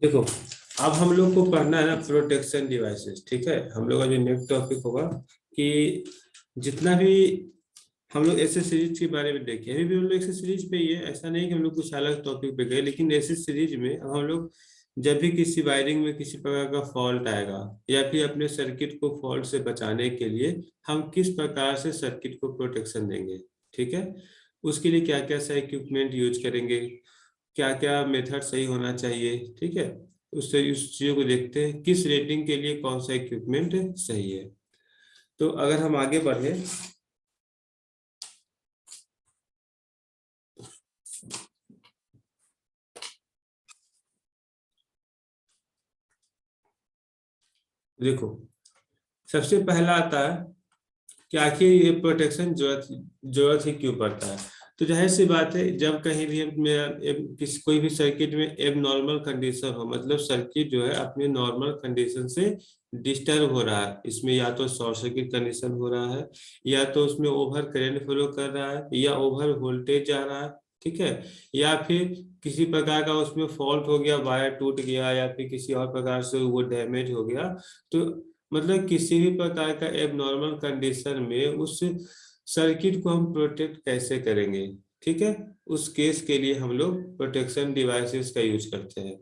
देखो, अब हम लोग को पढ़ना है ना प्रोटेक्शन डिवाइसेस। ठीक है, हम लोग का जो नेक्स्ट टॉपिक होगा कि जितना भी हम लोग ऐसे सीरीज के बारे में देखें, अभी भी हम लोग ऐसे सीरीज पे ही है, ऐसा नहीं कि हम लोग कुछ अलग टॉपिक पे गए, लेकिन ऐसे सीरीज में अब हम लोग जब भी किसी वायरिंग में किसी प्रकार का फॉल्ट आएगा या फिर अपने सर्किट को फॉल्ट से बचाने के लिए हम किस प्रकार से सर्किट को प्रोटेक्शन देंगे। ठीक है, उसके लिए क्या क्या सा इक्विपमेंट यूज करेंगे, क्या क्या मेथड सही होना चाहिए। ठीक है, उससे उस चीजों को देखते हैं किस रेटिंग के लिए कौन सा इक्विपमेंट सही है। तो अगर हम आगे बढ़े, देखो सबसे पहला आता है कि आखिर ये प्रोटेक्शन जरूरत ही क्यों पड़ता है। तो जाहिर सी बात है, जब कहीं भी मेरा किसी कोई भी सर्किट में एब नॉर्मल कंडीशन हो, मतलब सर्किट जो है अपने नॉर्मल कंडीशन से डिस्टर्ब हो रहा है, इसमें या तो शॉर्ट सर्किट कंडीशन हो रहा है, या तो उसमें ओवर करंट फ्लो कर रहा है, या ओवर वोल्टेज जा रहा है। ठीक है, या फिर किसी प्रकार का उसमें फॉल्ट हो गया, वायर टूट गया, या फिर किसी और प्रकार से वो डैमेज हो गया। तो मतलब किसी भी प्रकार का एबनॉर्मल कंडीशन में उस सर्किट को हम प्रोटेक्ट कैसे करेंगे। ठीक है, उस केस के लिए हम लोग प्रोटेक्शन डिवाइसेस का यूज करते हैं।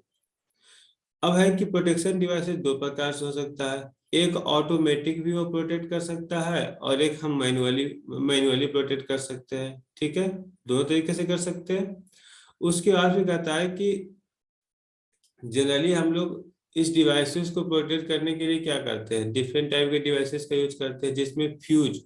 अब है कि प्रोटेक्शन डिवाइसेस दो प्रकार से हो सकता है, एक ऑटोमेटिक भी वो प्रोटेक्ट कर सकता है और एक हम मैनुअली मैनुअली प्रोटेक्ट कर सकते हैं। ठीक है, दोनों तरीके से कर सकते हैं। उसके बाद भी कहता है कि जनरली हम लोग इस डिवाइसेस को प्रोटेक्ट करने के लिए क्या करते हैं, डिफरेंट टाइप के डिवाइसेस का यूज करते हैं, जिसमें फ्यूज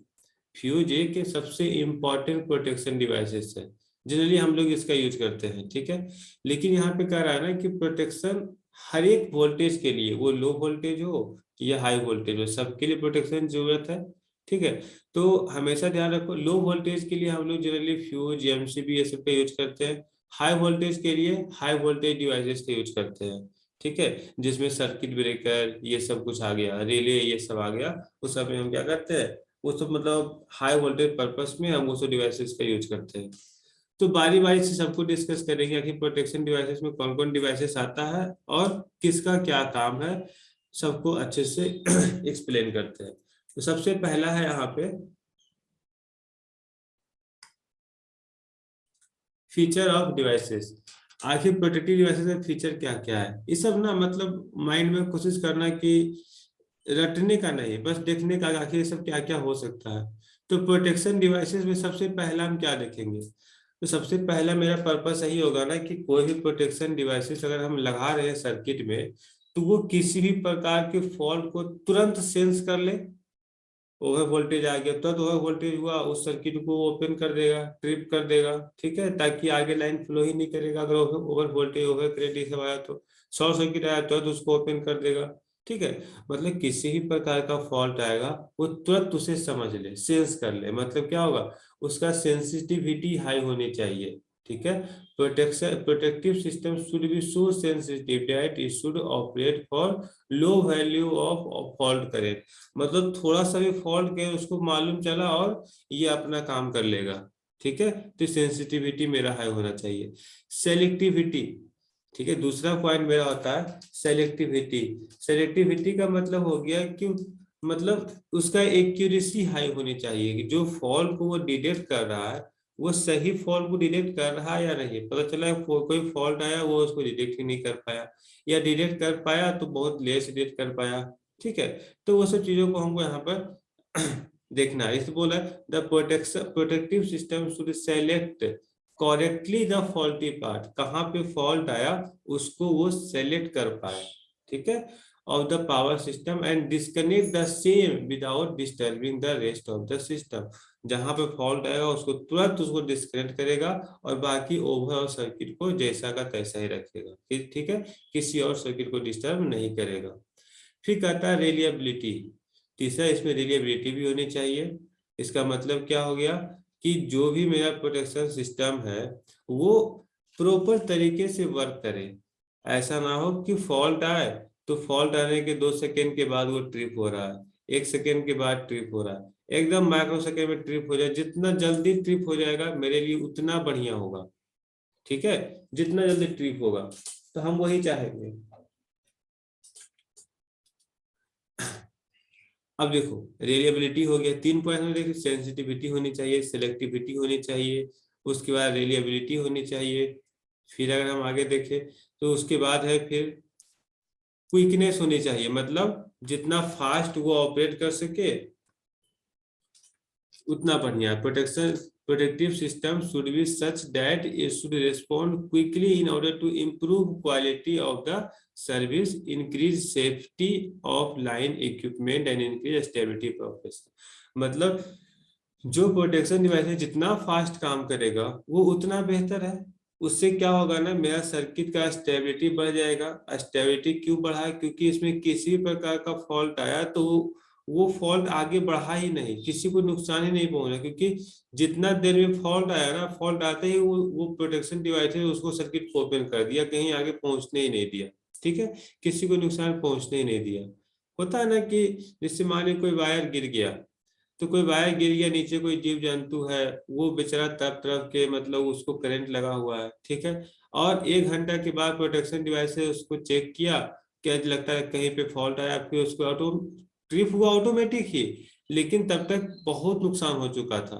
फ्यूज एक सबसे इम्पॉर्टेंट प्रोटेक्शन डिवाइसेस है। जनरली हम लोग इसका यूज करते हैं। ठीक है, लेकिन यहाँ पे कह रहा है ना कि प्रोटेक्शन हर एक वोल्टेज के लिए, वो लो वोल्टेज हो या हाई वोल्टेज हो, सबके लिए प्रोटेक्शन जरूरत है। ठीक है, तो हमेशा ध्यान रखो, लो वोल्टेज के लिए हम लोग जनरली फ्यूज एमसीबी ये सब का यूज करते हैं, हाई वोल्टेज के लिए हाई वोल्टेज डिवाइसेस का यूज करते हैं। ठीक है, जिसमें सर्किट ब्रेकर ये सब कुछ आ गया, रिले ये सब आ गया, उस सब में हम क्या करते हैं, वो सब मतलब हाई वोल्टेज पर्पस में हम वो सब डिवाइसेस का यूज करते हैं। तो बारी बारी से सबको डिस्कस करेंगे कि प्रोटेक्शन डिवाइसेस में कौन कौन डिवाइसेस आता है और किसका क्या काम है, सबको अच्छे से एक्सप्लेन करते हैं। तो सबसे पहला है यहाँ पे फीचर ऑफ डिवाइसेस। आखिर प्रोटेक्टिव डिवाइसेस का फीचर क्या क्या है, ये सब ना मतलब माइंड में कोशिश करना कि रटने का नहीं, बस देखने का आखिर ये सब क्या क्या हो सकता है। तो प्रोटेक्शन डिवाइसेस में सबसे पहला हम क्या देखेंगे, तो सबसे पहला मेरा पर्पस यही होगा ना कि कोई भी प्रोटेक्शन डिवाइसेस अगर हम लगा रहे हैं सर्किट में, तो वो किसी भी प्रकार के फॉल्ट को तुरंत सेंस कर ले। ओवर वोल्टेज आ गया, तुरंत ओवर वोल्टेज हुआ, उस सर्किट को ओपन कर देगा, ट्रिप कर देगा। ठीक है, ताकि आगे लाइन फ्लो ही नहीं करेगा अगर ओवर वोल्टेज ओवर करंट ये सब आया तो। शॉर्ट सर्किट आया तो उसको ओपन कर देगा। ठीक है, मतलब किसी भी प्रकार का फॉल्ट आएगा वो तुरंत उसे समझ ले, सेंस कर ले, मतलब क्या होगा, उसका सेंसिटिविटी हाई होनी चाहिए। ठीक है, protection protective system should B so sensitive that it should operate for low value of fault current. मतलब थोड़ा सा भी फॉल्ट गए उसको मालूम चला और ये अपना काम कर लेगा। ठीक है, तो सेंसिटिविटी मेरा हाई होना चाहिए। सेलेक्टिविटी, ठीक है, दूसरा पॉइंट मेरा होता है सेलेक्टिविटी। सेलेक्टिविटी का मतलब हो गया कि मतलब उसका एक्यूरेसी हाई होनी चाहिए, कि जो फॉल्ट को वो डिटेक्ट कर रहा है वो सही फॉल्ट को डिटेक्ट कर रहा है या नहीं। पता चला कोई फॉल्ट आया वो उसको डिटेक्ट ही नहीं कर पाया, या डिटेक्ट कर पाया तो बहुत लेस डिटेक्ट कर पाया। ठीक है, तो वो सब चीजों को हमको यहाँ पर देखना है। इस बोला the protection protective system should select correctly the faulty part, कहाँ पे फॉल्ट आया उसको वो सेलेक्ट कर पाए। ठीक है, of the power system and disconnect the same without disturbing the rest of the system. जहां पे फॉल्ट आएगा उसको तुरंत उसको डिस्कनेक्ट करेगा और बाकी ओवरऑल सर्किट को जैसा का तैसा ही रखेगा। ठीक है, किसी और सर्किट को डिस्टर्ब नहीं करेगा। फिर कहता है रिलिएबिलिटी। तीसरा, इसमें रिलिएबिलिटी भी होनी चाहिए। इसका मतलब क्या हो गया कि जो भी मेरा प्रोटेक्शन सिस्टम है वो प्रॉपर तरीके से वर्क करे। ऐसा ना हो कि फॉल्ट आए तो फॉल्ट आने के 2 सेकेंड के बाद वो ट्रिप हो रहा है, 1 सेकेंड के बाद ट्रिप हो रहा है, एकदम माइक्रो सेकेंड में ट्रिप हो जाए। जितना जल्दी ट्रिप हो जाएगा मेरे लिए उतना बढ़िया होगा। ठीक है, जितना जल्दी ट्रिप होगा तो हम वही चाहेंगे। अब देखो रिलायबिलिटी हो गया, 3 पॉइंट में देखिए, सेंसिटिविटी होनी चाहिए, सिलेक्टिविटी होनी चाहिए, उसके बाद रिलायबिलिटी होनी चाहिए। फिर अगर हम आगे देखें तो उसके बाद है फिर क्विकनेस होनी चाहिए, मतलब जितना फास्ट वो ऑपरेट कर सके उतना बढ़िया। Protective system should be such that it should respond quickly in order to improve quality of the service, increase safety of line equipment and increase stability profession. मतलब जो प्रोटेक्शन डिवाइस है जितना fast काम करेगा वो उतना बेहतर है। उससे क्या होगा ना, मेरा सर्किट का स्टेबिलिटी बढ़ जाएगा। स्टेबिलिटी क्यों बढ़ा? क्योंकि इसमें किसी प्रकार का फॉल्ट आया तो वो फॉल्ट आगे बढ़ा ही नहीं, किसी को नुकसान ही नहीं पहुंचा, क्योंकि जितना देर में फॉल्ट आया ना, फॉल्ट आते ही वो प्रोटेक्शन डिवाइस है उसको सर्किट को ओपन कर दिया, कहीं आगे पहुंचने ही नहीं दिया। ठीक है, किसी को नुकसान पहुंचने ही नहीं दिया। होता है ना कि जैसे मान ली कोई वायर गिर गया, तो कोई वायर गिर गया नीचे, कोई जीव जंतु है, वो बेचारा तरफ तरफ के मतलब उसको करंट लगा हुआ है, ठीक है, और 1 घंटा के बाद प्रोटेक्शन डिवाइस से उसको चेक किया, क्या लगता है कहीं पे फॉल्ट आया, फिर उसको ऑटो ट्रिप हुआ ऑटोमेटिक ही, लेकिन तब तक बहुत नुकसान हो चुका था।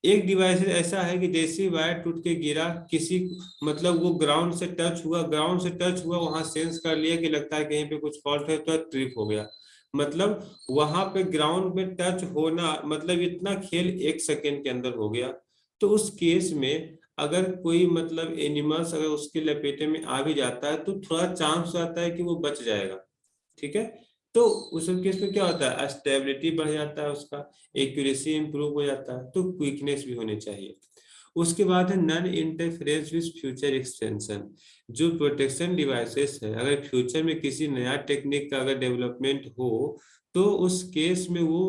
एक डिवाइस ऐसा है कि जैसे ही वायर टूट के गिरा, किसी मतलब वो ग्राउंड से टच हुआ, ग्राउंड से टच हुआ, वहां सेंस कर लिया कि लगता है कहीं पे कुछ फॉल्ट है, तो ट्रिप हो गया। मतलब वहां पे ग्राउंड में टच होना मतलब इतना खेल 1 सेकेंड के अंदर हो गया। तो उस केस में अगर कोई मतलब एनिमल्स अगर उसके लपेटे में आ भी जाता है तो थोड़ा चांस आता है कि वो बच जाएगा। ठीक है, तो उस केस में क्या होता है, स्टेबिलिटी बढ़ जाता है उसका, एक्यूरेसी इंप्रूव हो जाता है, तो क्विकनेस भी होनी चाहिए। उसके बाद है non interference with future extension. जो प्रोटेक्शन डिवाइसेस है, अगर फ्यूचर में किसी नया टेक्निक का अगर डेवलपमेंट हो तो उस केस में वो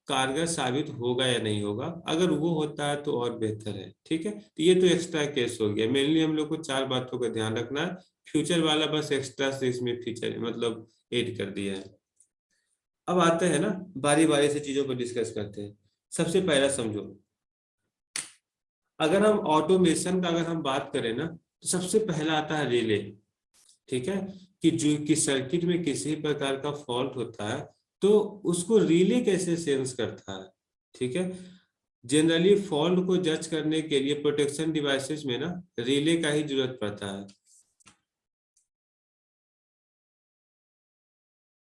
कारगर साबित होगा या नहीं होगा, अगर वो होता है तो और बेहतर है। ठीक है, तो ये तो एक्स्ट्रा केस हो गया। मेनली हम लोग को 4 बातों का ध्यान रखना है, फ्यूचर वाला बस एक्स्ट्रा से इसमें फीचर मतलब ऐड कर दिया है। अब आते हैं ना, बारी बारी से चीजों को डिस्कस करते हैं। सबसे पहला समझो, अगर हम ऑटोमेशन का अगर हम बात करें ना, तो सबसे पहला आता है रिले। ठीक है, कि जो कि सर्किट में किसी प्रकार का फॉल्ट होता है तो उसको रिले कैसे सेंस करता है। ठीक है, जनरली फॉल्ट को जज करने के लिए प्रोटेक्शन डिवाइसेस में ना रिले का ही जरूरत पड़ता है।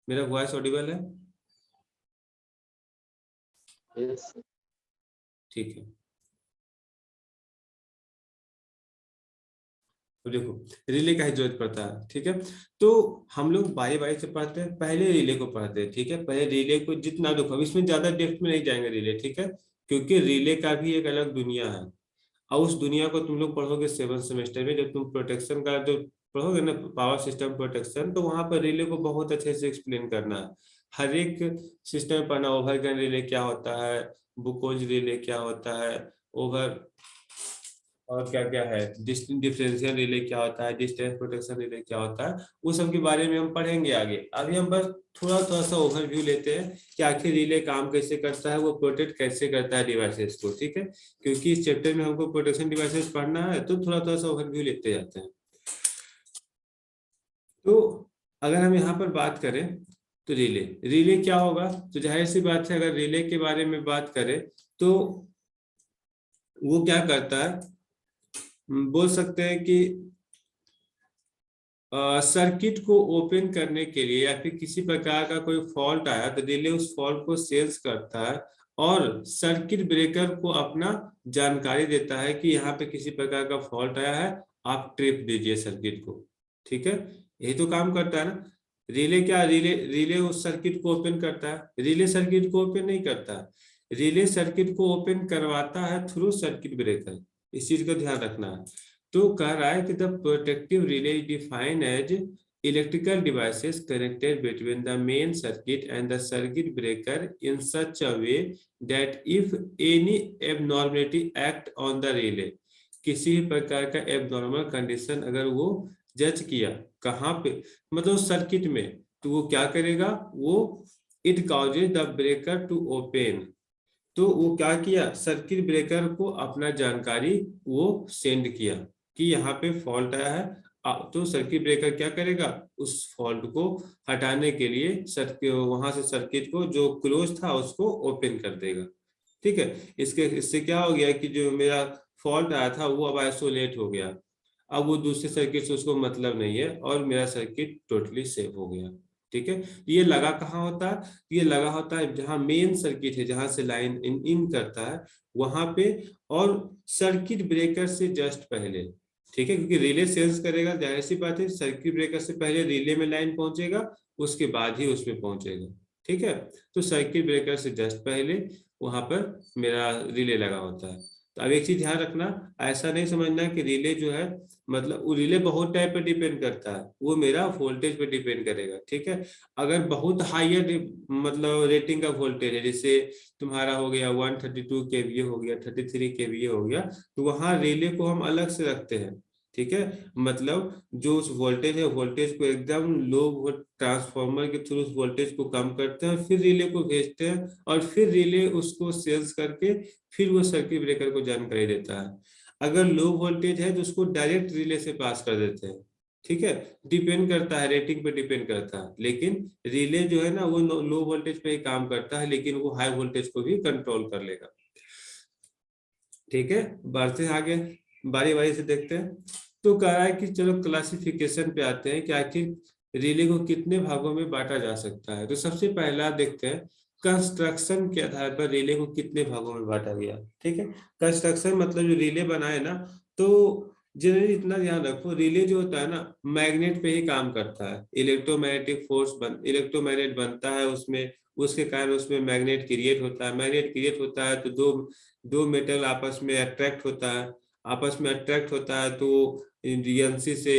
मेरा वॉइस ऑडिबल है? Yes. ठीक है, तो देखो रिले का ही जरूरत पड़ता है। ठीक है, तो हम लोग बारी बारी से पढ़ते हैं, पहले रिले को पढ़ते हैं। ठीक है, पहले रिले को जितना देखो, अब इसमें ज्यादा डेप्थ में नहीं जाएंगे रिले, ठीक है, क्योंकि रिले का भी एक अलग दुनिया है। और उस दुनिया को तुम लोग पढ़ोगे 7 सेमेस्टर में, जब तुम प्रोटेक्शन का जो पढ़ोगे ना, पावर सिस्टम प्रोटेक्शन, तो वहां पर रिले को बहुत अच्छे से एक्सप्लेन करना है। हर एक सिस्टम पढ़ना, ओवरगन रिले क्या होता है, बुकोज रिले क्या होता है, ओवर और क्या क्या है, डिफरेंशियल रिले क्या होता है, डिस्टेंस प्रोटेक्शन रिले क्या होता है, वो सब के बारे में हम पढ़ेंगे आगे। अभी हम बस थोड़ा थोड़ा सा ओवरव्यू लेते हैं कि आखिर रिले काम कैसे करता है, वो प्रोटेक्ट कैसे करता है डिवाइसेस को। ठीक है, क्योंकि इस चैप्टर में हमको प्रोटेक्शन डिवाइसेस पढ़ना है, तो थोड़ा थोड़ा सा ओवरव्यू लेते जाते हैं। तो अगर हम यहाँ पर बात करें तो रिले, रिले क्या होगा, तो जाहिर सी बात है अगर रिले के बारे में बात करें तो वो क्या करता है, बोल सकते हैं कि सर्किट को ओपन करने के लिए या फिर किसी प्रकार का कोई फॉल्ट आया तो रिले उस फॉल्ट को सेंस करता है और सर्किट ब्रेकर को अपना जानकारी देता है कि यहाँ पे किसी प्रकार का फॉल्ट आया है, आप ट्रिप दीजिए सर्किट को। ठीक है, यही तो काम करता है ना रिले। क्या रिले, रिले उस सर्किट को ओपन करता है, रिले सर्किट को ओपन नहीं करता है, रिले सर्किट को ओपन करवाता है थ्रू सर्किट ब्रेकर। इस चीज का ध्यान रखना है। तो कह रहा है कि the protective relay is defined as electrical devices connected between the main circuit and the circuit breaker in such a way that if any abnormality act on the relay, किसी भी प्रकार का एबनॉर्मल कंडीशन अगर वो जज किया कहाँ पे, मतलब सर्किट में, तो वो क्या करेगा, वो it causes the breaker to open. तो वो क्या किया, सर्किट ब्रेकर को अपना जानकारी वो सेंड किया कि यहाँ पे फॉल्ट आया है, तो सर्किट ब्रेकर क्या करेगा, उस फॉल्ट को हटाने के लिए सर्किट, वहां से सर्किट को जो क्लोज था उसको ओपन कर देगा। ठीक है, इससे क्या हो गया कि जो मेरा फॉल्ट आया था वो अब आइसोलेट हो गया, अब वो दूसरे सर्किट से उसको मतलब नहीं है और मेरा सर्किट टोटली सेव हो गया। ठीक है, ये लगा कहाँ होता है, ये लगा होता है जहाँ मेन सर्किट है, जहां से लाइन इन करता है वहां पे, और सर्किट ब्रेकर से जस्ट पहले। ठीक है, क्योंकि रिले सेंस करेगा, जाहिर सी बात है सर्किट ब्रेकर से पहले रिले में लाइन पहुंचेगा, उसके बाद ही उसमें पहुंचेगा। ठीक है, तो सर्किट ब्रेकर से जस्ट पहले वहां पर मेरा रिले लगा होता है। तो अब एक चीज ध्यान रखना, ऐसा नहीं समझना कि रिले जो है, मतलब वो रिले बहुत टाइप पे डिपेंड करता है, वो मेरा वोल्टेज पे डिपेंड करेगा। ठीक है, अगर बहुत हायर मतलब रेटिंग का वोल्टेज है, जैसे तुम्हारा हो गया 132 केवीए हो गया, 33 केवीए हो गया, तो वहां रिले को हम अलग से रखते हैं। ठीक है, मतलब जो उस वोल्टेज है, वोल्टेज को एकदम लो ट्रांसफार्मर के थ्रू उस वोल्टेज को कम करते हैं, फिर रिले को भेजते हैं, और फिर रिले उसको सेंस करके फिर वो सर्किट ब्रेकर को जानकारी देता है। अगर लो वोल्टेज है तो उसको डायरेक्ट रिले से पास कर देते हैं। ठीक है, डिपेंड करता है, रेटिंग पे डिपेंड करता है, लेकिन रिले जो है ना वो लो वोल्टेज पे ही काम करता है, लेकिन वो हाई वोल्टेज को भी कंट्रोल कर लेगा। ठीक है, बढ़ते हैं आगे, बारी बारी से देखते हैं। तो कह रहा है कि चलो क्लासिफिकेशन पे आते हैं कि आखिर रिले को कितने भागों में बांटा जा सकता है। तो सबसे पहला देखते हैं, कंस्ट्रक्शन के आधार पर रिले को कितने भागों में बांटा गया। ठीक है, कंस्ट्रक्शन मतलब जो रिले बनाए ना, तो जनरली इतना ध्यान रखो, रिले जो होता है ना मैग्नेट पे ही काम करता है, इलेक्ट्रोमैग्नेटिक फोर्स इलेक्ट्रोमैग्नेट बनता है उसमें, उसके कारण उसमें मैग्नेट क्रिएट होता है, मैग्नेट क्रिएट होता है तो दो दो मेटल आपस में अट्रैक्ट होता है, आपस में अट्रैक्ट होता है तो एनसी से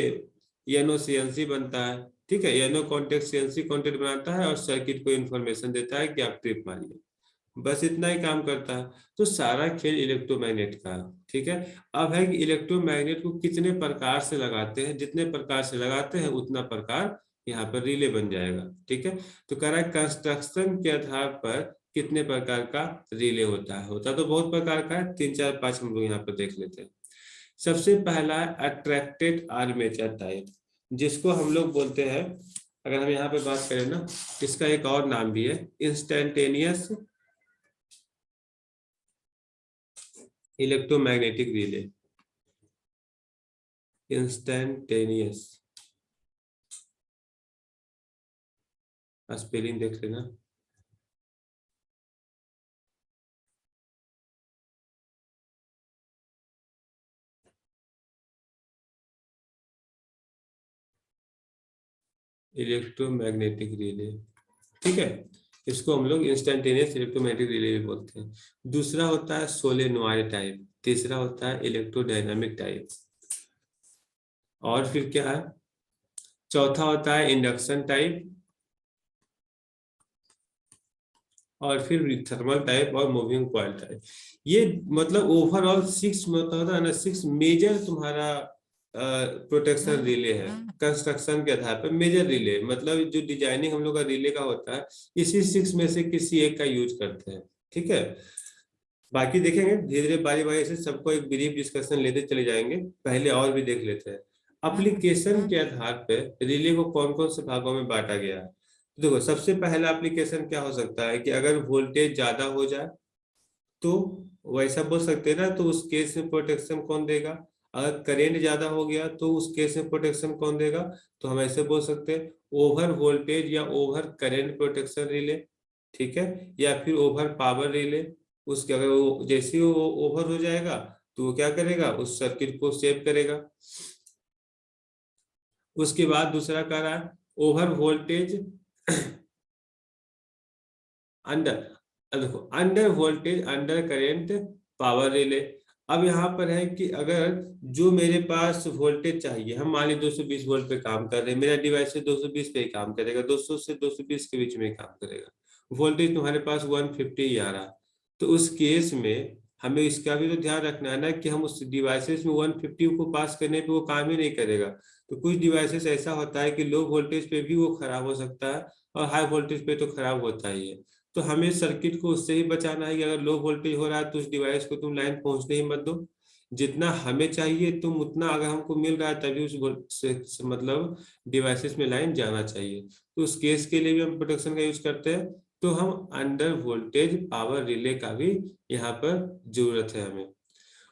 एनओ से एनसी बनता है। ठीक है, एनओ कॉन्टेक्ट से एनसी कॉन्टेक्ट बनाता है और सर्किट को इन्फॉर्मेशन देता है कि आप ट्रिप मारिए, बस इतना ही काम करता है। तो सारा खेल इलेक्ट्रोमैग्नेट का है। ठीक है, अब है कि इलेक्ट्रोमैग्नेट को कितने प्रकार से लगाते हैं, जितने प्रकार से लगाते हैं उतना प्रकार यहाँ पर रिले बन जाएगा। ठीक है, तो कह रहा है कंस्ट्रक्शन के आधार पर कितने प्रकार का रिले होता तो बहुत प्रकार का है, 3 4 5 हम लोग यहाँ पर देख लेते हैं। सबसे पहला है अट्रैक्टेड आर्मेचर टाइप, जिसको हम लोग बोलते हैं, अगर हम यहाँ पे बात करें ना, इसका एक और नाम भी है instantaneous electromagnetic relay. Instantaneous spelling देख लेना। इलेक्ट्रोमैग्नेटिक रिले, ठीक है, इसको हम लोग इंस्टेंटेनियस इलेक्ट्रोमैग्नेटिक रिले भी बोलते हैं। दूसरा होता है सोलेनॉइड टाइप, तीसरा होता है इलेक्ट्रोडायनामिक टाइप, और फिर क्या है, चौथा होता है इंडक्शन टाइप, और फिर थर्मल टाइप और मूविंग कॉइल टाइप। ये मतलब ओवरऑल 6 होता है ना, 6 मेजर तुम्हारा प्रोटेक्शन रिले है। कंस्ट्रक्शन के आधार पर मेजर रिले मतलब जो डिजाइनिंग हम लोग का रिले का होता है, इसी 6 में से किसी एक का यूज करते हैं। ठीक है, बाकी देखेंगे धीरे धीरे बारी बारी से, सबको एक ब्रीफ डिस्कशन लेते चले जाएंगे। पहले और भी देख लेते हैं, एप्लीकेशन के आधार पर रिले को कौन कौन से भागों में बांटा गया है। देखो सबसे पहला एप्लीकेशन क्या हो सकता है कि अगर वोल्टेज ज्यादा हो जाए तो वैसा बोल सकते हैं ना, तो उस केस में प्रोटेक्शन कौन देगा। अगर करेंट ज्यादा हो गया तो उस केस में प्रोटेक्शन कौन देगा, तो हम ऐसे बोल सकते हैं ओवर वोल्टेज या ओवर करंट प्रोटेक्शन रिले। ठीक है, या फिर ओवर पावर रिले। उसके अगर वो जैसे ही वो ओवर हो जाएगा तो वो क्या करेगा, उस सर्किट को सेव करेगा। उसके बाद दूसरा कह रहा है ओवर वोल्टेज अंडर, देखो under voltage under current power relay. अब यहाँ पर है कि अगर जो मेरे पास वोल्टेज चाहिए, हम मान ली 220 वोल्ट पे काम कर रहे हैं, मेरा डिवाइस से 220 पे ही काम करेगा, 200 से 220 के बीच में काम करेगा, वोल्टेज तुम्हारे पास 150 ही आ रहा। तो उस केस में हमें इसका भी तो ध्यान रखना है ना कि हम उस डिवाइसेस में 150 को पास करने पे वो काम ही नहीं करेगा। तो कुछ डिवाइसेस ऐसा होता है कि लो वोल्टेज पे भी वो खराब हो सकता है, और हाई वोल्टेज पे तो खराब होता ही है। तो हमें सर्किट को उससे ही बचाना है कि अगर लो वोल्टेज हो रहा है तो उस डिवाइस को तुम लाइन पहुंचने ही मत दो। जितना हमें चाहिए तुम उतना अगर हमको मिल रहा है तभी उस मतलब डिवाइसेस में लाइन जाना चाहिए। तो उस केस के लिए भी हम प्रोटेक्शन का यूज करते हैं। तो हम अंडर वोल्टेज पावर रिले का भी यहाँ पर जरूरत है हमें।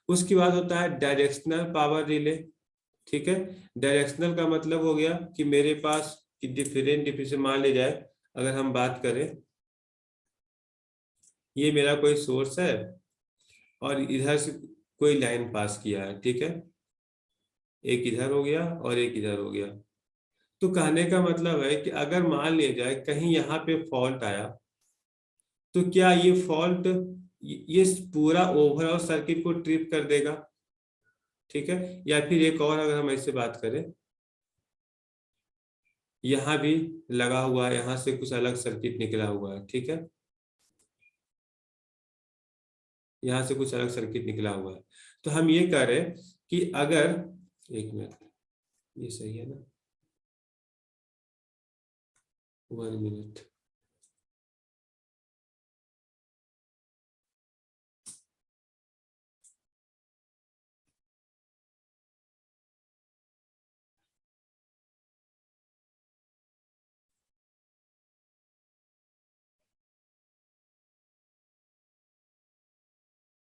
उसके बाद होता है डायरेक्शनल पावर रिले। ठीक है, डायरेक्शनल का मतलब हो गया कि मेरे पास डिफरेंट डिफरेंट मान ले जाए, अगर हम बात करें ये मेरा कोई सोर्स है और इधर से कोई लाइन पास किया है, ठीक है, एक इधर हो गया और एक इधर हो गया। तो कहने का मतलब है कि अगर मान लिया जाए कहीं यहाँ पे फॉल्ट आया, तो क्या ये फॉल्ट ये पूरा ओवरऑल सर्किट को ट्रिप कर देगा? ठीक है, या फिर एक और अगर हम ऐसे बात करें, यहाँ भी लगा हुआ है, यहाँ से कुछ अलग सर्किट निकला हुआ है, ठीक है, यहाँ से कुछ अलग सर्किट निकला हुआ है। तो हम ये कह रहे हैं कि अगर, एक मिनट, ये सही है ना, 1 मिनट,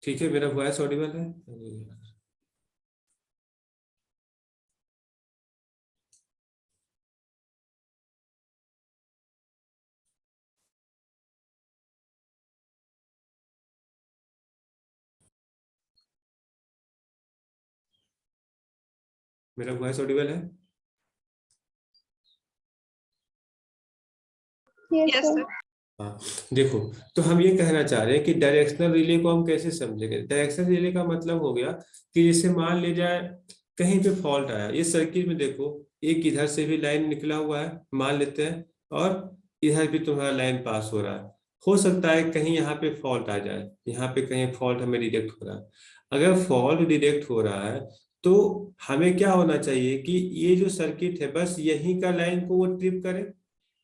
ठीक है, मेरा वॉइस ऑडिबल है? अरे यार। मेरा वॉइस ऑडिबल है? Yes sir. हाँ, देखो, तो हम ये कहना चाह रहे हैं कि डायरेक्शनल रिले को हम कैसे समझेंगे। डायरेक्शनल रिले का मतलब हो गया कि जैसे मान ले जाए कहीं पे फॉल्ट आया, इस सर्किट में देखो एक इधर से भी लाइन निकला हुआ है मान लेते हैं, और इधर भी तुम्हारा लाइन पास हो रहा है। हो सकता है कहीं यहाँ पे फॉल्ट आ जाए, यहाँ पे कहीं फॉल्ट हमें डिटेक्ट हो रहा है। अगर फॉल्ट डिटेक्ट हो रहा है तो हमें क्या होना चाहिए कि ये जो सर्किट है बस यहीं का लाइन को वो ट्रिप करे,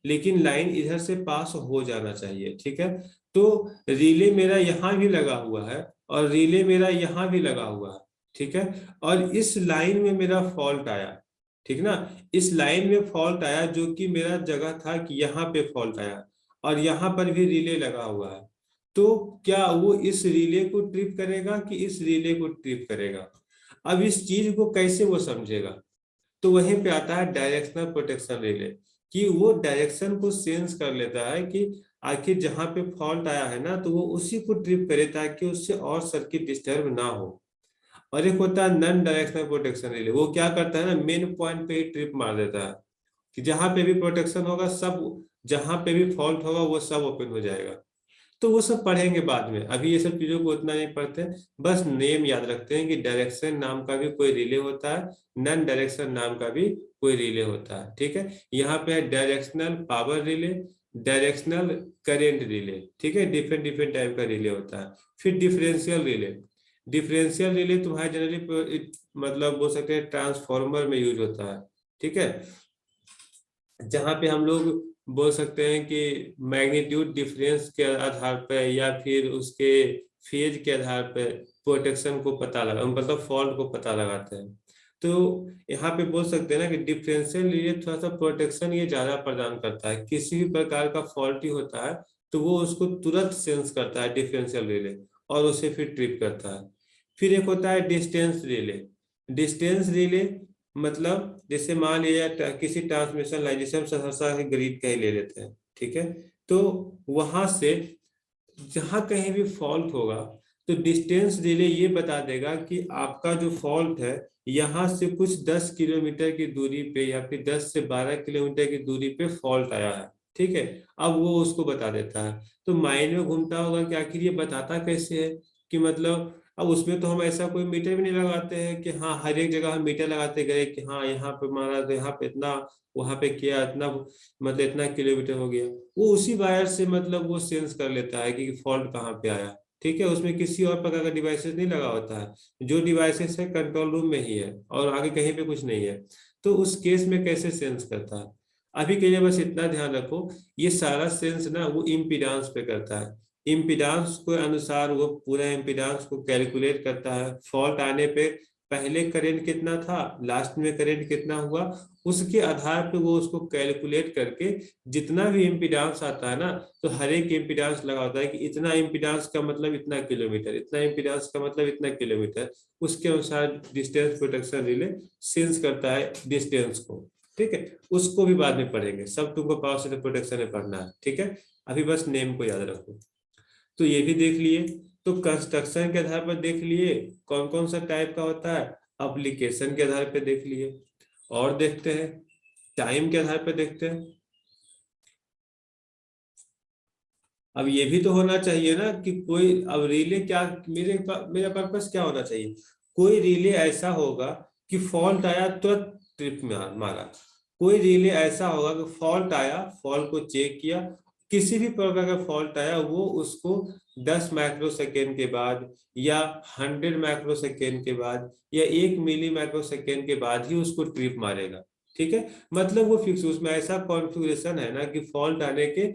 लेकिन लाइन इधर से पास हो जाना चाहिए, ठीक है। तो रिले मेरा यहाँ भी लगा हुआ है और रिले मेरा यहाँ भी लगा हुआ है, ठीक है, और इस लाइन में मेरा फॉल्ट आया, ठीक ना, इस लाइन में फॉल्ट आया जो कि मेरा जगह था कि यहाँ पे फॉल्ट आया, और यहाँ पर भी रिले लगा हुआ है। तो क्या वो इस रिले को ट्रिप करेगा कि इस रिले को ट्रिप करेगा? अब इस चीज को कैसे वो समझेगा? तो वहीं पे आता है डायरेक्शनल प्रोटेक्शन रिले, कि वो डायरेक्शन को सेंस कर लेता है कि आखिर जहां पे फॉल्ट आया है ना, तो वो उसी को ट्रिप करे ताकि उससे और सर्किट डिस्टर्ब ना हो। और एक होता है नॉन डायरेक्शनल प्रोटेक्शन रिले, वो क्या करता है ना, मेन पॉइंट पे ही ट्रिप मार देता है कि जहां पे भी प्रोटेक्शन होगा सब, जहां पे भी फॉल्ट होगा वो सब ओपन हो जाएगा। तो वो सब पढ़ेंगे बाद में, अभी ये सब चीजों को उतना नहीं पढ़ते। बस नेम याद रखते हैं कि डायरेक्शन नाम का भी कोई रिले होता है, नॉन डायरेक्शन नाम का भी कोई रिले होता है, ठीक है। यहाँ पे है directional power relay, directional current relay, ठीक है, डिफरेंट डिफरेंट टाइप का रिले होता है। फिर डिफरेंशियल रिले, डिफरेंशियल रिले तुम्हारे जनरली मतलब बोल सकते हैं ट्रांसफॉर्मर में यूज होता है, ठीक है, जहाँ पे हम लोग बोल सकते हैं कि मैग्नीट्यूड डिफरेंस के आधार पर या फिर उसके फेज के आधार पर प्रोटेक्शन को पता लगा, मतलब फॉल्ट को पता लगाते हैं। तो यहाँ पे बोल सकते हैं ना कि डिफरेंशियल रिले थोड़ा सा प्रोटेक्शन ये ज्यादा प्रदान करता है, किसी भी प्रकार का फॉल्ट ही होता है तो वो उसको तुरंत सेंस करता है डिफरेंशियल रिले, और उसे फिर ट्रिप करता है। फिर एक होता है डिस्टेंस रिले। डिस्टेंस रिले मतलब जैसे मान लिया किसी ट्रांसमिशन लाइन, जैसे हम सहरसा के ग्रिड का ही ले लेते हैं, ठीक है, तो वहां से जहां कहीं भी फॉल्ट होगा तो डिस्टेंस रिले ये बता देगा कि आपका जो फॉल्ट है यहाँ से कुछ 10 किलोमीटर की दूरी पे या फिर 10 से 12 किलोमीटर की दूरी पे फॉल्ट आया है, ठीक है। अब वो उसको बता देता है। तो माइंड में घूमता होगा कि आखिर ये बताता कैसे है, कि मतलब अब उसमें तो हम ऐसा कोई मीटर भी नहीं लगाते हैं कि हाँ हर एक जगह हम मीटर लगाते गए कि हाँ यहाँ पे मारा तो यहाँ पे इतना, वहां पे किया इतना, मतलब इतना किलोमीटर हो गया। वो उसी वायर से मतलब वो सेंस कर लेता है कि फॉल्ट कहाँ पे आया, ठीक है। उसमें किसी और प्रकार का डिवाइसेस नहीं लगा होता है, जो डिवाइसेस है कंट्रोल रूम में ही है और आगे कहीं पे कुछ नहीं है। तो उस केस में कैसे सेंस करता है? अभी के लिए बस इतना ध्यान रखो, ये सारा सेंस ना वो इम्पीडेंस पे करता है, इम्पीडेंस के अनुसार वो पूरा इम्पीडेंस को कैलकुलेट करता है। फॉल्ट आने पे पहले करंट कितना था, लास्ट में करंट कितना हुआ, उसके आधार पे वो उसको कैलकुलेट करके जितना भी इम्पीडेंस आता है ना, तो हर एक इम्पीडेंस लगा होता है कि इतना इम्पीडेंस का मतलब इतना किलोमीटर, इतना इम्पीडेंस का मतलब इतना किलोमीटर, उसके अनुसार डिस्टेंस प्रोटेक्शन रिले सेंस करता है डिस्टेंस को। ठीक है, उसको भी बाद में पढ़ेंगे, सब तुमको पावर सेटिंग प्रोटेक्शन में पढ़ना है। ठीक है, अभी बस नेम को याद रखो। तो ये भी देख लिए। तो कंस्ट्रक्शन के आधार पर देख लिए कौन कौन सा टाइप का होता है, एप्लीकेशन के आधार पर देख लिए, और देखते हैं टाइम के आधार पर देखते हैं। अब ये भी तो होना चाहिए ना कि कोई, अब रिले क्या, मेरा पर्पस क्या होना चाहिए, कोई रिले ऐसा होगा कि फॉल्ट आया तुरंत ट्रिप में मारा, कोई रिले ऐसा होगा कि फॉल्ट आया, फॉल्ट को चेक किया, किसी भी प्रकार का फॉल्ट आया वो उसको 10 माइक्रो सेकेंड के बाद या 100 माइक्रो सेकेंड के बाद या 1 मिली माइक्रो सेकेंड के बाद ही उसको ट्रिप मारेगा। ठीक है, मतलब वो फिक्स, उसमें ऐसा कॉन्फ़िगरेशन है ना कि फॉल्ट आने के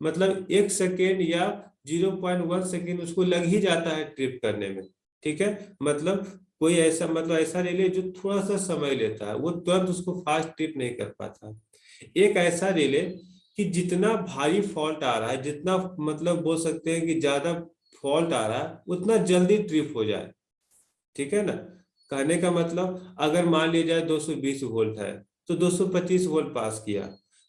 मतलब 1 सेकेंड या 0.1 सेकेंड उसको लग ही जाता है ट्रिप करने में। ठीक है, मतलब कोई ऐसा, मतलब ऐसा रिले जो थोड़ा सा समय लेता है वो तुरंत उसको फास्ट ट्रिप नहीं कर पाता। एक ऐसा रिले कि जितना भारी फॉल्ट आ रहा है, जितना मतलब बोल सकते हैं कि ज्यादा फॉल्ट आ रहा है, उतना जल्दी ट्रिप हो जाए। ठीक है ना, कहने का मतलब अगर मान लिया जाए 220 वोल्ट है तो 225 वोल्ट पास किया,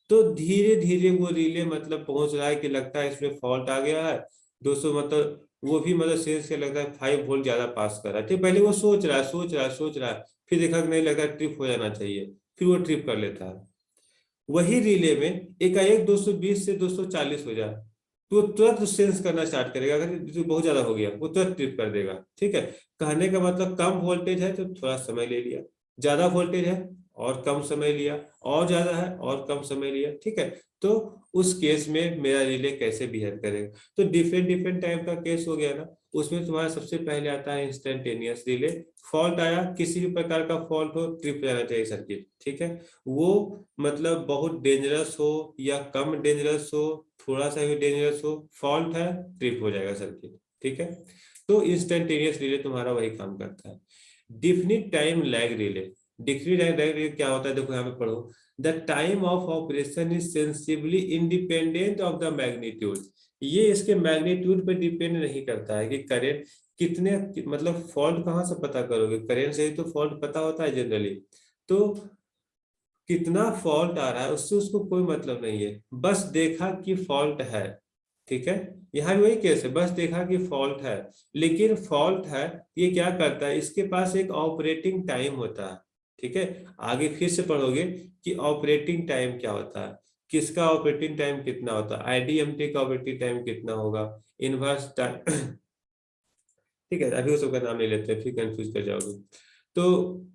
तो धीरे धीरे वो रिले मतलब पहुंच रहा है कि लगता है इसमें फॉल्ट आ गया है 200, मतलब वो भी मतलब सेंस के लगता है 5 वोल्ट ज्यादा पास कर रहा है। ठीक, पहले वो सोच रहा है सोच रहा है सोच रहा है, फिर देखा कि नहीं, लगा ट्रिप हो जाना चाहिए, फिर वो ट्रिप कर लेता है। वही रिले में एकाएक 220 से 240 हो जाए तो वो तुरंत सेंस करना स्टार्ट करेगा, अगर जो बहुत ज्यादा हो गया वो तुरंत ट्रिप कर देगा। ठीक है, कहने का मतलब कम वोल्टेज है तो थोड़ा समय ले लिया, ज्यादा वोल्टेज है और कम समय लिया, और ज्यादा है और कम समय लिया। ठीक है, तो उस केस में मेरा रिले कैसे बिहेव करेगा, तो डिफरेंट डिफरेंट टाइप का केस हो गया ना। उसमें तुम्हारा सबसे पहले आता है इंस्टेंटेनियस रिले। फॉल्ट आया, किसी भी प्रकार का फॉल्ट हो, ट्रिप जाना चाहिए सर्किट। ठीक है, वो मतलब बहुत डेंजरस हो या कम डेंजरस हो, थोड़ा सा भी डेंजरस हो, फॉल्ट है ट्रिप हो जाएगा सर्किट। ठीक है, तो इंस्टेंटेनियस रिले तुम्हारा वही काम करता है। Definite time lag relay, definite time lag relay क्या होता है, देखो यहाँ पे पढ़ो। The time of operation is sensibly independent of the magnitude. ये इसके मैग्नीट्यूड पे डिपेंड नहीं करता है कि करेंट कितने, मतलब फॉल्ट कहाँ से पता करोगे, करेंट से ही तो फॉल्ट पता होता है जनरली। तो कितना फॉल्ट आ रहा है उससे उसको कोई मतलब नहीं है, बस देखा कि फॉल्ट है। ठीक है, यहाँ भी वही केस है, बस देखा कि फॉल्ट है। लेकिन फॉल्ट है, ये क्या करता है, इसके पास एक ऑपरेटिंग टाइम होता है। ठीक है, आगे फिर से पढ़ोगे कि ऑपरेटिंग टाइम क्या होता है, किसका ऑपरेटिंग टाइम कितना होता है, आईडीएमटी का ऑपरेटिंग टाइम कितना होगा, इनवर्स टाइम। ठीक है, अभी वो सबका नाम नहीं लेते फिर कंफ्यूज कर जाओगे। तो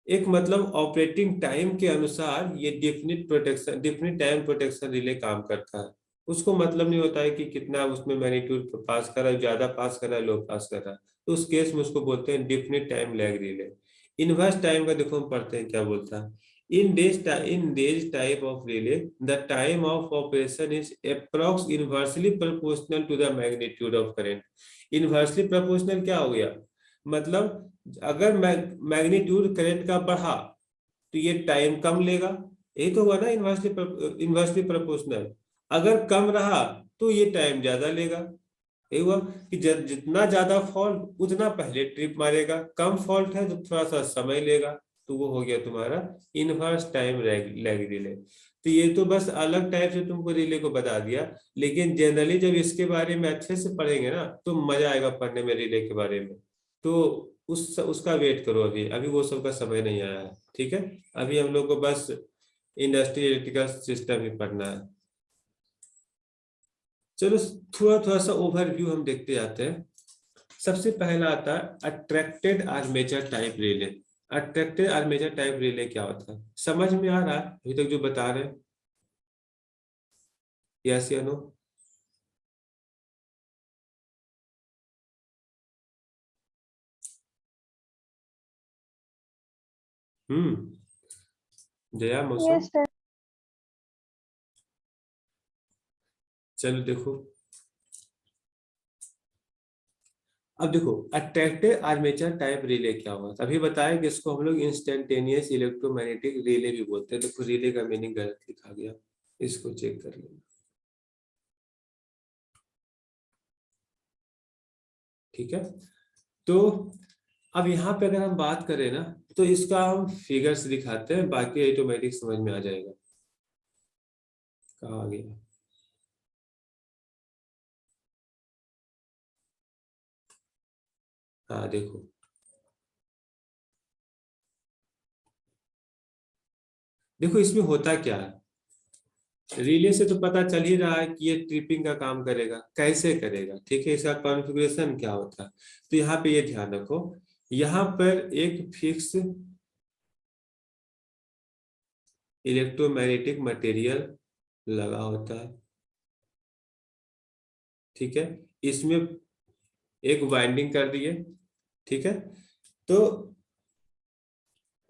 एक मतलब ऑपरेटिंग टाइम के अनुसार ये definite protection, definite time protection relay काम करता है। उसको मतलब नहीं होता है कि कितना उसमें मैग्नीट्यूड पास कर रहा है, ज्यादा पास कर रहा है, लो पास कर रहा है, तो उस केस में उसको बोलते हैं definite time lag relay. Inverse time का देखो हम पढ़ते हैं क्या बोलता है। In these type of relay the time of operation is approx inversely proportional to the magnitude of current. Inversely proportional क्या हो गया, मतलब अगर मैग्नीट्यूड करंट का बढ़ा तो ये टाइम कम लेगा, यही तो हुआ ना इन्वर्सली, इन्वर्सली प्रोपोर्शनल। अगर कम रहा तो ये टाइम ज्यादा लेगा, यही हुआ कि जितना ज्यादा फॉल्ट उतना पहले ट्रिप मारेगा, कम फॉल्ट है तो थोड़ा सा समय लेगा, तो वो हो गया तुम्हारा इनवर्स टाइम लैग रिले। तो ये तो बस अलग टाइप से तुमको रिले को बता दिया, लेकिन जनरली जब इसके बारे में अच्छे से पढ़ेंगे ना तो मजा आएगा पढ़ने में रिले के बारे में। तो उसका वेट करो, अभी अभी वो सब का समय नहीं आया है। ठीक है, अभी हम लोग को बस इंडस्ट्रियल इलेक्ट्रिकल सिस्टम ही पढ़ना है। चलो थोड़ा थोड़ा सा ओवरव्यू हम देखते जाते हैं। सबसे पहला आता है attracted armature type relay. Attracted armature type relay क्या होता है, समझ में आ रहा है अभी तक जो बता रहे हैं, यस या नो? जया मौसम। Yes sir. चलो देखो, अब देखो अट्रैक्टिव आर्मेचर टाइप रिले क्या हुआ, अभी बताया कि इसको हम लोग इंस्टेंटेनियस इलेक्ट्रोमैग्नेटिक रिले भी बोलते हैं। देखो रिले का मीनिंग गलत लिखा गया, इसको चेक कर लेना। ठीक है, तो अब यहाँ पे अगर हम बात करें ना, तो इसका हम फिगर्स दिखाते हैं, बाकी ऑटोमेटिक समझ में आ जाएगा। कहाँ आ गया? हाँ देखो, देखो इसमें होता क्या है, रिले से तो पता चल ही रहा है कि ये ट्रिपिंग का काम करेगा, कैसे करेगा, ठीक है, इसका कॉन्फ़िगरेशन क्या होता है। तो यहाँ पे ये ध्यान रखो, यहाँ पर एक फिक्स इलेक्ट्रोमैग्नेटिक मटेरियल लगा होता है, ठीक है, इसमें एक वाइंडिंग कर दिए, ठीक है। तो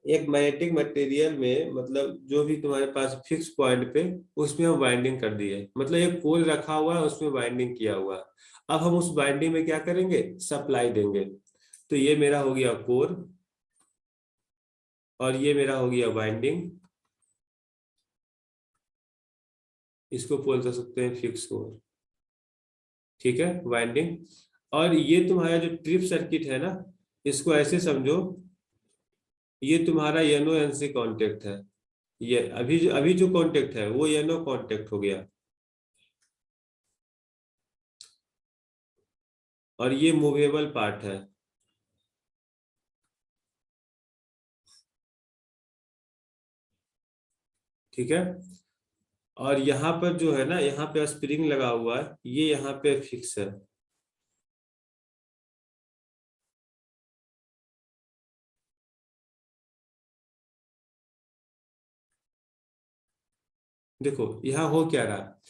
एक मैग्नेटिक मटेरियल में मतलब जो भी तुम्हारे पास फिक्स पॉइंट पे, उसमें हम वाइंडिंग कर दिए, मतलब एक कोल रखा हुआ है उसमें वाइंडिंग किया हुआ है। अब हम उस वाइंडिंग में क्या करेंगे, सप्लाई देंगे। तो ये मेरा हो गया कोर, और ये मेरा हो गया वाइंडिंग, इसको बोल सकते हैं फिक्स कोर, ठीक है, वाइंडिंग। और ये तुम्हारा जो ट्रिप सर्किट है ना, इसको ऐसे समझो, ये तुम्हारा एनो एनसी कॉन्टेक्ट है, ये अभी जो कॉन्टेक्ट है वो एनो कॉन्टेक्ट हो गया, और ये मूवेबल पार्ट है, ठीक है। और यहाँ पर जो है ना, यहाँ पे स्प्रिंग लगा हुआ है, ये यहाँ पे फिक्स है। देखो यहाँ हो क्या रहा,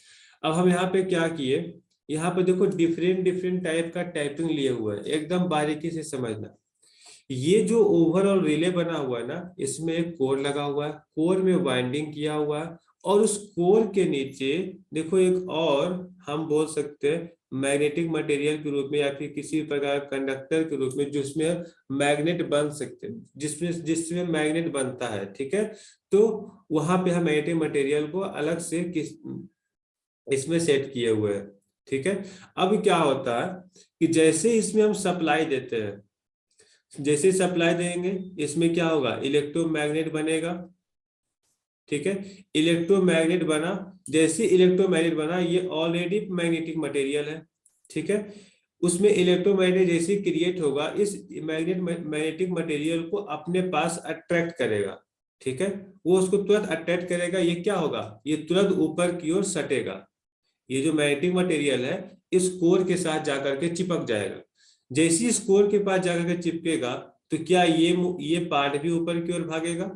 अब हम यहाँ पे क्या किए, यहाँ पे देखो डिफरेंट डिफरेंट टाइप का टाइपिंग लिए हुआ है, एकदम बारीकी से समझना। ये जो ओवरऑल रिले बना हुआ है ना, इसमें एक कोर लगा हुआ है, कोर में वाइंडिंग किया हुआ है, और उस कोर के नीचे देखो एक और, हम बोल सकते हैं मैग्नेटिक मटेरियल के रूप में, या फिर किसी प्रकार कंडक्टर के रूप में, जिसमें मैग्नेट बन सकते हैं, जिसमें जिसमें मैग्नेट बनता है, ठीक है। तो वहां पे हम मैग्नेटिक मटेरियल को अलग से किस इसमें सेट किए हुए हैं, ठीक है। अब क्या होता है कि जैसे इसमें हम सप्लाई देते हैं, जैसे सप्लाई देंगे, इसमें क्या होगा, इलेक्ट्रोमैग्नेट बनेगा, ठीक है। इलेक्ट्रोमैग्नेट बना, जैसे इलेक्ट्रोमैग्नेट बना, ये ऑलरेडी मैग्नेटिक मटेरियल है, ठीक है। उसमें इलेक्ट्रोमैग्नेट जैसे क्रिएट होगा, इस मैग्नेटिक मटेरियल को अपने पास अट्रैक्ट करेगा, ठीक है। वो उसको तुरंत अट्रैक्ट करेगा, ये क्या होगा, ये तुरंत ऊपर की ओर सटेगा, ये जो मैग्नेटिक मटेरियल है इस कोर के साथ जाकर के चिपक जाएगा। जैसे इस कोर के पास जाकर के चिपकेगा, तो क्या ये पार्ट भी ऊपर की ओर भागेगा,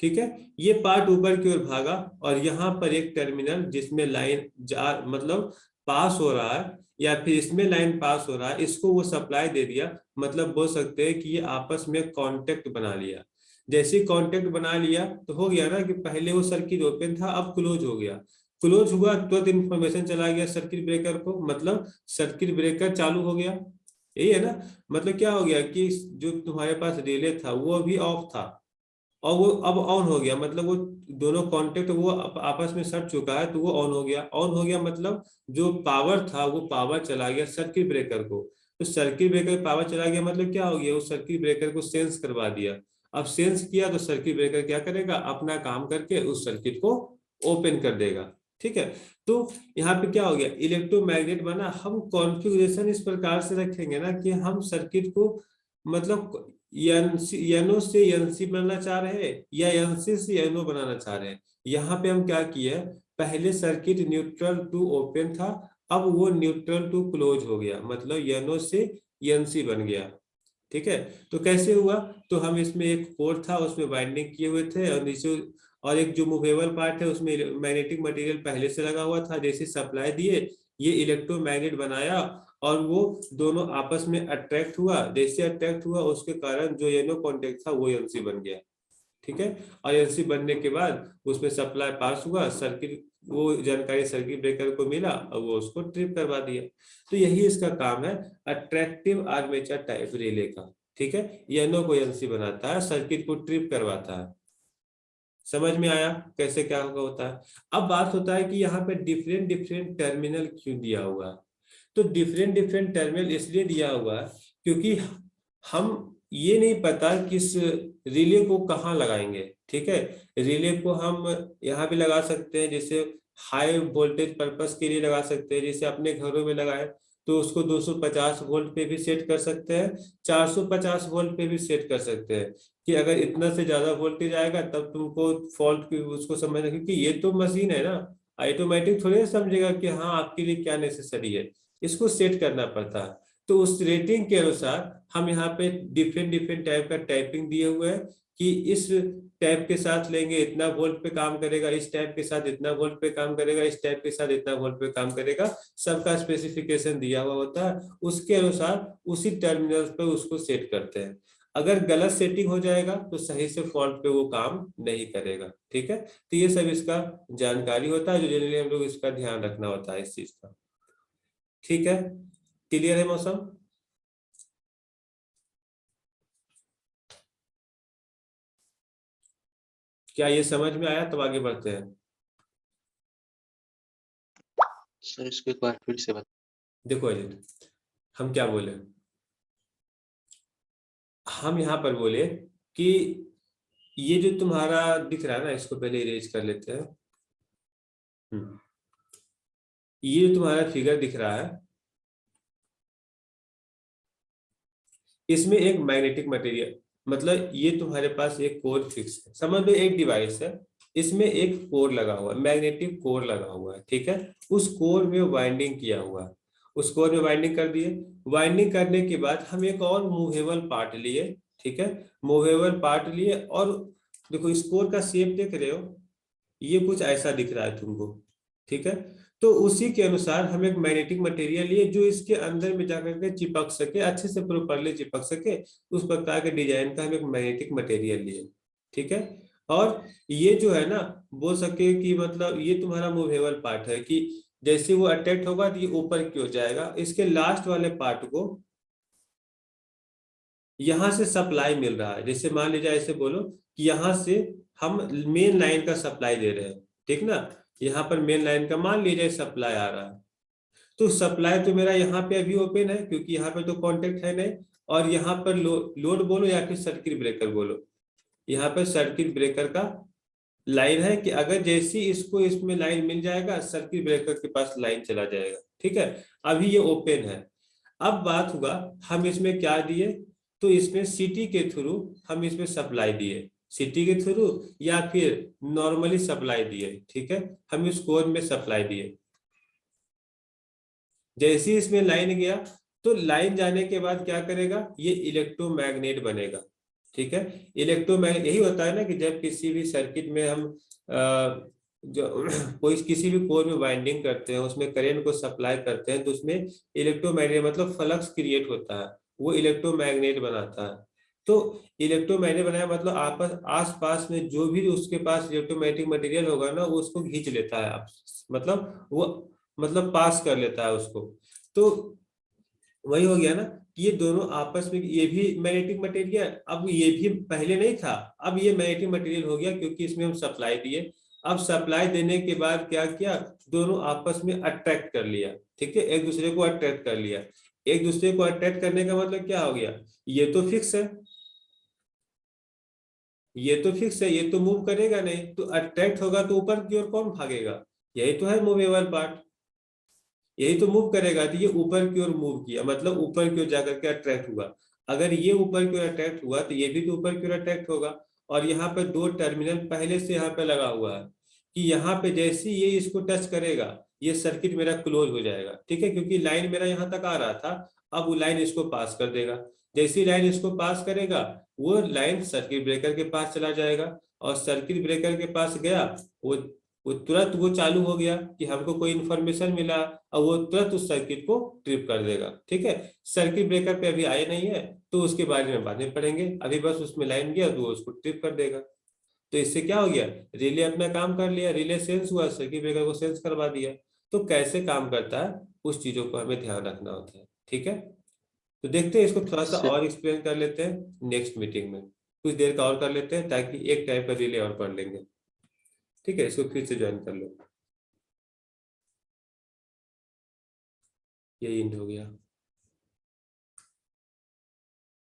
ठीक है। ये पार्ट ऊपर की ओर भागा, और यहाँ पर एक टर्मिनल जिसमें लाइन जा मतलब पास हो रहा है, या फिर इसमें लाइन पास हो रहा है, इसको वो सप्लाई दे दिया, मतलब बोल सकते हैं कि ये आपस में कांटेक्ट बना लिया। जैसे कांटेक्ट बना लिया तो हो गया ना कि पहले वो सर्किट ओपन था, अब क्लोज हो गया, क्लोज हुआ तो इन्फॉर्मेशन चला गया सर्किट ब्रेकर को, मतलब सर्किट ब्रेकर चालू हो गया, यही है ना। मतलब क्या हो गया कि जो तुम्हारे पास रिले था वो अभी ऑफ था, और वो अब ऑन हो गया, मतलब वो दोनों कांटेक्ट वो आपस में सट चुका है, तो वो ऑन हो गया, ऑन हो गया मतलब जो पावर था वो पावर चला गया सर्किट ब्रेकर को। तो सर्किट ब्रेकर पावर चला गया मतलब क्या हो गया, वो सर्किट ब्रेकर को सेंस करवा दिया। अब सेंस किया तो सर्किट ब्रेकर क्या करेगा, अपना काम करके उस सर्किट को ओपन कर देगा, ठीक है। तो यहाँ पे क्या हो गया, इलेक्ट्रोमैग्नेट बना। हम कॉन्फ़िगरेशन इस प्रकार से रखेंगे ना कि हम सर्किट को मतलब एनो से एनसी बनाना चाह रहे हैं, या एनसी से एनो बनाना चाह रहे हैं। यहाँ पे हम क्या किए, पहले सर्किट न्यूट्रल टू ओपन था, अब वो न्यूट्रल टू क्लोज हो गया, मतलब एनो से एनसी बन गया, ठीक है। तो कैसे हुआ, तो हम इसमें एक कोर था उसमें बाइंडिंग किए हुए थे, और नीचे और एक जो मूवेबल पार्ट है उसमें मैग्नेटिक मटेरियल पहले से लगा हुआ था, जैसे सप्लाई दिए ये इलेक्ट्रोमैग्नेट बनाया, और वो दोनों आपस में अट्रैक्ट हुआ, जैसे अट्रैक्ट हुआ उसके कारण जो एनो कांटेक्ट था वो एनसी बन गया, ठीक है। और एनसी बनने के बाद उसमें सप्लाई पास हुआ, सर्किट वो जानकारी सर्किट ब्रेकर को मिला और वो उसको ट्रिप करवा दिया। तो यही इसका काम है, अट्रैक्टिव आर्मेचर टाइप रिले का। ठीक है, एनो को एनसी बनाता है, सर्किट को ट्रिप करवाता है। समझ में आया कैसे क्या होता है। अब बात होता है कि यहाँ पे डिफरेंट डिफरेंट टर्मिनल क्यों दिया हुआ है। तो डिफरेंट डिफरेंट टर्मिनल इसलिए दिया हुआ है क्योंकि हम ये नहीं पता किस रिले को कहाँ लगाएंगे। ठीक है, रिले को हम यहाँ भी लगा सकते हैं, जैसे हाई वोल्टेज पर्पस के लिए लगा सकते हैं, जैसे अपने घरों में लगाए तो उसको 250 वोल्ट पे भी सेट कर सकते हैं, 450 वोल्ट पे भी सेट कर सकते हैं कि अगर इतना से ज्यादा वोल्टेज आएगा तब तुमको फॉल्ट की उसको समझना, क्योंकि ये तो मशीन है ना, ऑटोमेटिक थोड़ी ना समझेगा कि हाँ आपके लिए क्या नेसेसरी है, इसको सेट करना पड़ता है। तो उस रेटिंग के अनुसार हम यहाँ पे डिफरेंट डिफरेंट टाइप का टाइपिंग दिए हुए हैं कि इस टैप के साथ लेंगे इतना वोल्ट पे काम करेगा, इस टैप के साथ इतना वोल्ट पे काम करेगा, इस टैप के साथ इतना वोल्ट पे काम करेगा, सबका स्पेसिफिकेशन दिया हुआ होता है। उसके अनुसार उसी टर्मिनल पे उसको सेट करते हैं। अगर गलत सेटिंग हो जाएगा तो सही से फॉल्ट पे वो काम नहीं करेगा। ठीक है, तो ये सब इसका जानकारी होता है जो जनरली हम लोग इसका ध्यान रखना होता है इस चीज का। ठीक है, क्लियर है मौसम। क्या ये समझ में आया, तब आगे बढ़ते हैं। सर इसको एक बार फिर से बता। देखो अजित, हम क्या बोले, हम यहाँ पर बोले कि ये जो तुम्हारा दिख रहा है ना, इसको पहले इरेज कर लेते हैं। ये जो तुम्हारा फिगर दिख रहा है, इसमें एक मैग्नेटिक मटेरियल, मतलब ये तुम्हारे पास एक कोर फिक्स है, समझ लो एक डिवाइस है, इसमें एक कोर लगा हुआ है, मैग्नेटिक कोर लगा हुआ है। ठीक है, उस कोर में वाइंडिंग किया हुआ है, उस कोर में वाइंडिंग कर दिए। वाइंडिंग करने के बाद हम एक और मूवेबल पार्ट लिए। ठीक है, मूवेबल पार्ट लिए और देखो इस कोर का शेप देख रहे हो, ये कुछ ऐसा दिख रहा है तुमको। ठीक है, तो उसी के अनुसार हम एक मैग्नेटिक मटेरियल लिए जो इसके अंदर में जाकर के चिपक सके, अच्छे से प्रॉपर्ली चिपक सके, उस प्रकार के डिजाइन का हम एक मैग्नेटिक मटेरियल लिए। ठीक है, और ये जो है ना, बोल सके कि मतलब ये तुम्हारा मूवेबल पार्ट है कि जैसे वो अटैच होगा तो ये ऊपर की ओर जाएगा। इसके लास्ट वाले पार्ट को यहां से सप्लाई मिल रहा है, जैसे मान लीजिए ऐसे बोलो कि यहाँ से हम मेन लाइन का सप्लाई दे रहे हैं। ठीक ना, यहाँ पर मेन लाइन का मान लीजिए सप्लाई आ रहा है, तो सप्लाई तो मेरा यहाँ पे अभी ओपन है क्योंकि यहाँ पे तो कांटेक्ट है नहीं। और यहाँ पर लोड बोलो या फिर सर्किट ब्रेकर बोलो, यहाँ पर सर्किट ब्रेकर का लाइन है कि अगर जैसी इसको इसमें लाइन मिल जाएगा सर्किट ब्रेकर के पास लाइन चला जाएगा। ठीक है, अभी ये ओपन है। अब बात हुआ हम इसमें क्या दिए, तो इसमें सीटी के थ्रू हम इसमें सप्लाई दिए, सीटी के थ्रू या फिर नॉर्मली सप्लाई दिए। ठीक है, हम इस कोर में सप्लाई दिए। जैसे ही इसमें लाइन गया तो लाइन जाने के बाद क्या करेगा, ये इलेक्ट्रोमैग्नेट बनेगा। ठीक है, इलेक्ट्रोमैग्नेट यही होता है ना कि जब किसी भी सर्किट में हम जो कोई किसी भी कोर में वाइंडिंग करते हैं, उसमें करंट को सप्लाई करते हैं, तो उसमें इलेक्ट्रोमैग्नेट मतलब फ्लक्स क्रिएट होता है, वो इलेक्ट्रोमैग्नेट बनाता है। तो इलेक्ट्रोमैग्नेट बनाया मतलब आपस आस पास में जो भी उसके पास इलेक्ट्रोमैग्नेटिक मटेरियल होगा ना, वो उसको खींच लेता है, मतलब वो मतलब पास कर लेता है उसको। तो वही हो गया ना कि ये दोनों आपस में, ये भी मैग्नेटिक मटेरियल, अब ये भी पहले नहीं था, अब ये मैग्नेटिक मटेरियल हो गया क्योंकि इसमें हम सप्लाई दिए। अब सप्लाई देने के बाद क्या किया, दोनों आपस में अट्रैक्ट कर लिया। ठीक है, एक दूसरे को अट्रैक्ट कर लिया। एक दूसरे को अट्रैक्ट करने का मतलब क्या हो गया, ये तो फिक्स है, ये तो फिक्स है, ये तो मूव करेगा नहीं, तो अट्रैक्ट होगा तो ऊपर की ओर कौन भागेगा, यही तो है मूवेबल पार्ट, यही तो मूव करेगा। तो ये ऊपर की ओर मूव किया मतलब ऊपर की ओर जाकर के अट्रैक्ट हुआ। अगर ये ऊपर की ओर अट्रैक्ट हुआ तो ये भी तो ऊपर की ओर अट्रैक्ट होगा। और यहाँ पे दो टर्मिनल पहले से यहाँ पे लगा हुआ है कि यहाँ पे जैसे ये इसको टच करेगा ये सर्किट मेरा क्लोज हो जाएगा। ठीक है, क्योंकि लाइन मेरा यहाँ तक आ रहा था, अब वो लाइन इसको पास कर देगा। जैसी लाइन इसको पास करेगा वो लाइन सर्किट ब्रेकर के पास चला जाएगा, और सर्किट ब्रेकर के पास गया, वो तुरंत वो चालू हो गया कि हमको कोई इन्फॉर्मेशन मिला, और वो तुरंत उस सर्किट को ट्रिप कर देगा। ठीक है, सर्किट ब्रेकर पे अभी आए नहीं है तो उसके बारे में बाद में पढ़ेंगे, अभी बस उसमें लाइन गया तो वो उसको ट्रिप कर देगा। तो इससे क्या हो गया, रिले अपना काम कर लिया, रिले सेंस हुआ, सर्किट ब्रेकर को सेंस करवा दिया। तो कैसे काम करता है उस चीजों को हमें ध्यान रखना होता है। ठीक है, तो देखते हैं, इसको थोड़ा सा से और एक्सप्लेन कर लेते हैं नेक्स्ट मीटिंग में, कुछ देर का और कर लेते हैं ताकि एक टाइप का रिले और पढ़ लेंगे। ठीक है, इसको फिर से ज्वाइन कर लो, ये इंड हो गया।